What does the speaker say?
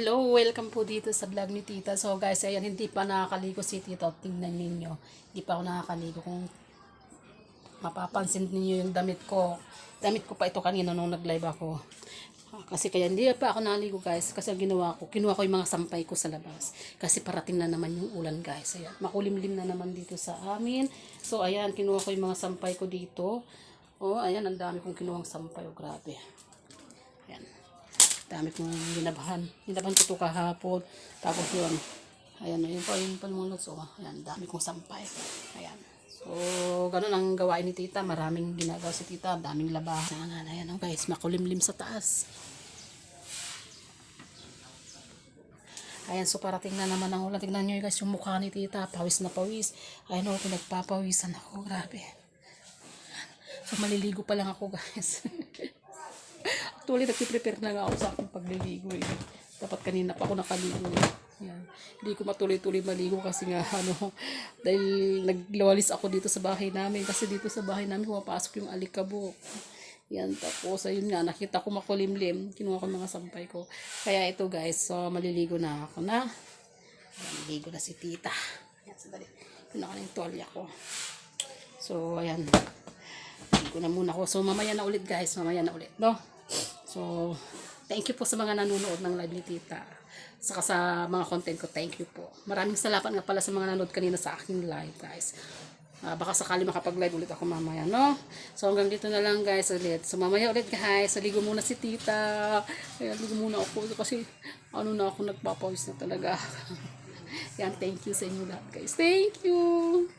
Hello, welcome po dito sa vlog ni Tita. So guys, ayan, hindi pa nakakaligo si Tita. Tingnan ninyo. Hindi pa ako nakakaligo. Kung mapapansin niyo yung damit ko. Damit ko pa ito kanina nung nag-live ako. Kasi kaya hindi pa ako naligo guys. Kasi ginawa ko, kinuha ko yung mga sampay ko sa labas. Kasi parating na naman yung ulan guys. Ayan, makulimlim na naman dito sa amin. So ayan, kinuha ko yung mga sampay ko dito. Oh, ayan, ang dami kong kinuhang sampay. Oh, grabe. Ayan. Dami kong ginabahan. Ginabahan ko ito kahapon. Tapos yun. Ayan, yun pa mga lots. Oh, ayan, dami kong sampay. Ayan. So, ganun ang gawain ni Tita. Maraming ginagawa si Tita. Daming labahan. Ayan, oh, guys, makulimlim sa taas. Ayan, so parating na naman ang ulan. Tignan nyo guys yung mukha ni Tita. Pawis na pawis. Ayan, oh, pinagpapawisan ako. Grabe. So, maliligo pa lang ako guys. Actually, nagpiprepare na nga ako sa aking pagliligo eh. Dapat kanina pa ako nakaligo eh. Yan. Hindi ko matuloy-tuloy maligo kasi nga dahil naglawalis ako dito sa bahay namin. Kasi dito sa bahay namin pumapasok yung alikabok. Yan, tapos ayun nga, nakita ko makulimlim. Kinuha ko mga sampay ko. Kaya ito guys, so maliligo na ako na. Maliligo na si Tita. Yan, sandali. Kinuha ko na yung tuwalya ko. So, ayan. Ko na muna ako. So, mamaya na ulit guys. Mamaya na ulit, no? So, thank you po sa mga nanonood ng live ni Tita. Saka sa mga content ko, thank you po. Maraming salamat nga pala sa mga nanonood kanina sa aking live, guys. Baka sakali makapag-live ulit ako mamaya, no? So, hanggang dito na lang, guys, ulit. So, mamaya ulit, guys. Ligo muna si Tita. Kaya, ligo muna ako. Kasi, na ako, nagpapawis na talaga. Yan, thank you sa inyo lahat, guys. Thank you!